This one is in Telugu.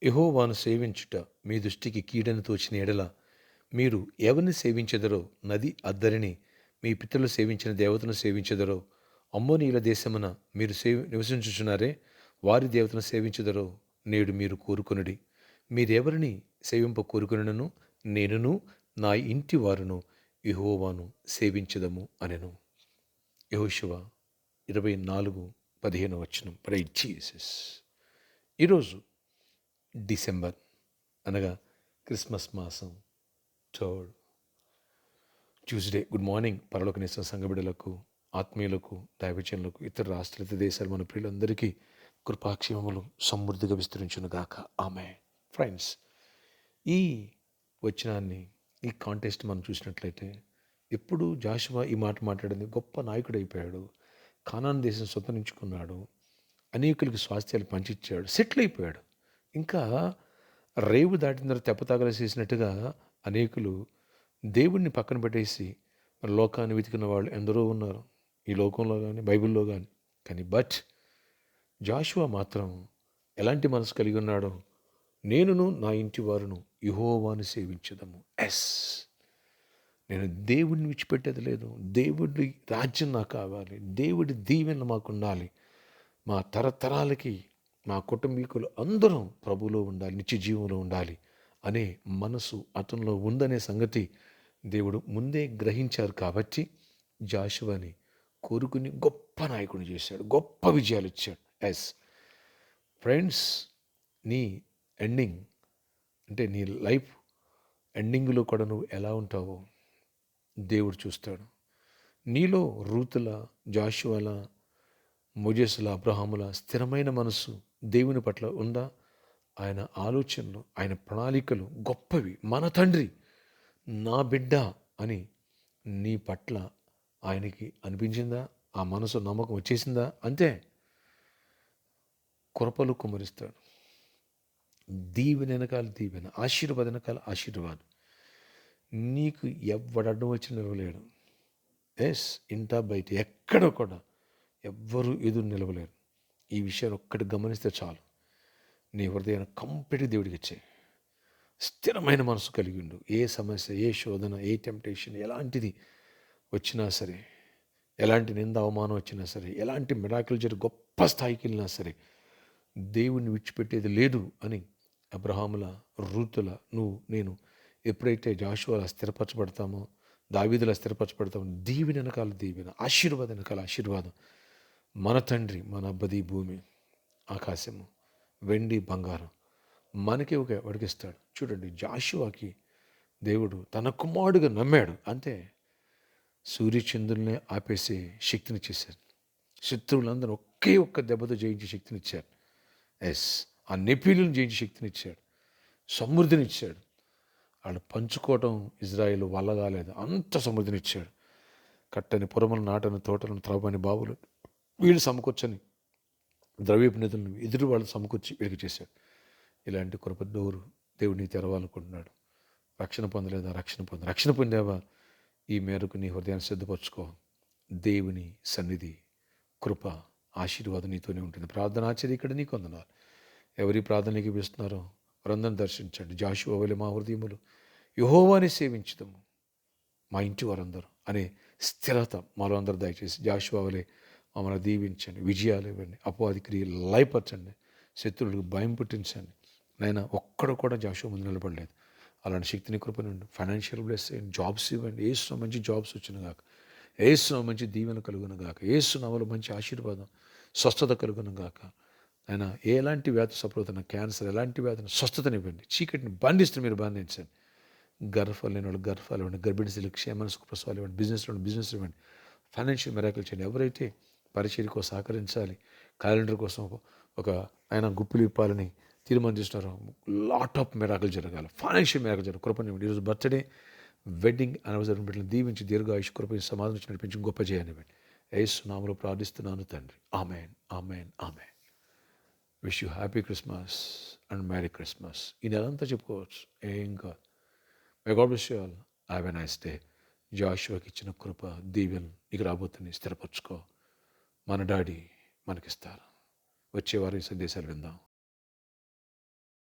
యెహోవాను సేవించుట మీ దృష్టికి కీడని తోచిన ఎడల మీరు ఎవరిని సేవించెదరో నది అద్దరిని మీ పితరులు సేవించిన దేవతను సేవించెదరో అమ్మోనీయుల దేశమున మీరు నివసించుచున్నారే వారి దేవతను సేవించెదరో నేడు మీరు కోరుకొనుడి మీరెవరిని సేవింప కోరుకొనును నేనును నా ఇంటి వారును యెహోవాను సేవించదము అనెను. యెహోషువ 24:15 ప్రైజ్ జీసస్. ఈరోజు డిసెంబర్ అనగా క్రిస్మస్ మాసం థర్డ్ ట్యూస్డే. గుడ్ మార్నింగ్ పరలోకనేశ్వర సంఘ బిడ్డలకు, ఆత్మీయులకు, దైవజనులకు, ఇతర రాష్ట్రాలు, ఇతర దేశాలు, మన ప్రియులందరికీ కృపాక్షేమములు సమృద్ధిగా విస్తరించును గాక. ఆమె ఫ్రెండ్స్, ఈ వచనాన్ని, ఈ కాంటెస్ట్ మనం చూసినట్లయితే ఎప్పుడు జాషువా ఈ మాట మాట్లాడింది, గొప్ప నాయకుడు అయిపోయాడు, కానాన్ దేశం స్వతంత్రించుకున్నాడు, అనేకులకి స్వాస్థ్యాలు పంచిచ్చాడు, సెటిల్ అయిపోయాడు. ఇంకా రేవు దాటిన తర్వాత తెప్పతగలేసేసినట్టుగా అనేకులు దేవుణ్ణి పక్కన పెట్టేసి లోకాన్ని వెతికిన వాళ్ళు ఎందరో ఉన్నారు, ఈ లోకంలో కానీ బైబిల్లో కానీ బట్ జాషువా మాత్రం ఎలాంటి మనసు కలిగి ఉన్నాడో, నేనును నా ఇంటి వారును యెహోవాను సేవించదము. ఎస్, నేను దేవుడిని విడిచిపెట్టేది లేదు. దేవుడి రాజ్యం నాకు కావాలి, దేవుడి దీవెన మాకు ఉండాలి, మా తరతరాలకి మా కుటుంబీకులు అందరం ప్రభులో ఉండాలి, నిత్య జీవంలో ఉండాలి అనే మనసు అతనిలో ఉందనే సంగతి దేవుడు ముందే గ్రహించారు. కాబట్టి జాషువాని కోరుకుని గొప్ప నాయకుడిని చేశాడు, గొప్ప విజయాలు ఇచ్చాడు. ఎస్ ఫ్రెండ్స్, నీ ఎండింగ్ అంటే నీ లైఫ్ ఎండింగ్లో కూడా నువ్వు ఎలా ఉంటావో దేవుడు చూస్తాడు. నీలో రూతుల, జాషువాల, మోజేసుల, అబ్రహాముల స్థిరమైన మనసు దేవుని పట్ల ఉందా? ఆయన ఆలోచనలు, ఆయన ప్రణాళికలు గొప్పవి. మన తండ్రి నా బిడ్డ అని నీ పట్ల ఆయనకి అనిపించిందా? ఆ మనసు నమ్మకం వచ్చేసిందా? అంతే, కృపలు కుమరిస్తాడు. దీవెన వెనకాల దీవెన, ఆశీర్వాద వెనకాల ఆశీర్వాదం. నీకు ఎవడడ్డం వచ్చి నిలవలేడు. ఎస్, ఇంటా బయట ఎక్కడ కూడా ఎవ్వరూ ఎదురు నిలవలేరు. ఈ విషయాన్ని ఒక్కటి గమనిస్తే చాలు, నీ హృదయాన్ని కంప్లీట్గా దేవుడికి ఇచ్చేయి. స్థిరమైన మనసు కలిగి ఉండు. ఏ సమస్య, ఏ శోధన, ఏ టెంప్టేషన్, ఎలాంటిది వచ్చినా సరే, ఎలాంటి నింద అవమానం వచ్చినా సరే, ఎలాంటి మిరాకిల్ జరిగి గొప్ప స్థాయికి వెళ్ళినా సరే, దేవుణ్ణి విడిచిపెట్టేది లేదు అని అబ్రహాముల, రూతుల, నువ్వు, నేను ఎప్పుడైతే జాషువాలా స్థిరపరచబడతామో, దావీదులా స్థిరపరచబడతామో, దీవెన వెనకాల దీవెన, ఆశీర్వాదం వెనకాల ఆశీర్వాదం. మన తండ్రి మన అబ్బది భూమి ఆకాశము వెండి బంగారం మనకి ఒడిగిస్తాడు. చూడండి, జాషువాకి దేవుడు తన కుమారుడుగా నమ్మాడు, అంతే. సూర్యచంద్రుల్నే ఆపేసే శక్తినిచ్చేశారు. శత్రువులందరూ ఒకే ఒక్క దెబ్బతో జయించే శక్తినిచ్చారు. ఎస్, ఆ నెపీలను జయించే శక్తినిచ్చాడు, సమృద్ధినిచ్చాడు. వాళ్ళు పంచుకోవటం ఇజ్రాయేల్ వల్ల కాలేదు, అంత సమృద్ధినిచ్చాడు. కట్టని పొరమలు, నాటని తోటలను, త్రవ్వని బావులు వీళ్ళు సమకూర్చని ద్రవ్యపు నిధులను ఎదురు వాళ్ళు సమకూర్చి వీళ్ళకి చేశాడు. ఇలాంటి కృప డోరు దేవుడిని తెరవాలనుకుంటున్నాడు. రక్షణ పొందలేదా? రక్షణ పొందావా? ఈ మేరకు నీ హృదయాన్ని సిద్ధపరచుకో. దేవుని సన్నిధి, కృప, ఆశీర్వాదం నీతోనే ఉంటుంది. ప్రార్థన ఆచరి, ఇక్కడ నీకు వందనాలు. ఎవరి ప్రార్థనకి పిలుస్తున్నారో వారందరిని దర్శించండి. జాషువా వలె మా హృదయములు యెహోవాని సేవించుదాము, మా ఇంటి వారందరూ అనే స్థిరత మాలో అందరూ దయచేసి జాషువా వలె మమ్మల్ని దీవించండి, విజయాలు ఇవ్వండి, అపవాది క్రియలు లయపరచండి, శత్రువులకు భయం పుట్టించండి. నైనా ఒక్కడు కూడా జాషువా ముందు నిలబడలేదు. అలాంటి శక్తిని, కృపనుండి, ఫైనాన్షియల్ బ్లెస్ చేయండి, జాబ్స్ ఇవ్వండి. ఏసులో మంచి జాబ్స్ వచ్చిన గాక, ఏసులో మంచి దీవెన కలుగును గాక, ఏసు నామములో మంచి ఆశీర్వాదం, స్వస్థత కలుగును గాక. ఆయన ఎలాంటి వ్యాధి సఫలవుతున్న, క్యాన్సర్ ఎలాంటి వ్యాధిని స్వస్థతనివ్వండి, చీకటిని బంధిస్తూ మీరు బంధించండి. గర్భాలు లేని వాళ్ళు గర్భాలు ఇవ్వండి, గర్భిణీ స్త్రీలకు క్షేమ ప్రసవాలు ఇవ్వండి, బిజినెస్ ఇవ్వండి, ఫైనాన్షియల్ మిరాకిల్ చేయండి. ఎవరైతే పరిచర్యకు సహకరించాలి, క్యాలెండర్ కోసం ఒక ఆయన గుప్పిలు ఇప్పాలని తీర్మానిస్తున్నారో, లాట్ ఆఫ్ మిరాకిల్ జరగాలి, ఫైనాన్షియల్ మిరాకిల్ జరగాలి. కృపనివ్వండి. ఈరోజు బర్త్డే, వెడ్డింగ్ యానివర్సరీ బిడ్డలను దీవించి దీర్ఘాయుష్, కృప, సమాధానం నడిపించి గొప్ప చేయనివ్వండి. యేసు నామములో ప్రార్థిస్తున్నాను తండ్రి. Amen, amen, amen. Wish you happy Christmas and merry Christmas. ఈ నెలంతా చెప్పుకోవచ్చు, ఏం కాదు. May God bless you all. Have a nice day. జాషువాకి ఇచ్చిన కృప, దీవెన నీకు రాబోతుంది. స్థిరపరచుకో. మన డాడీ మనకిస్తారు. వచ్చేవారు ఈ సందేశాలు విందాం.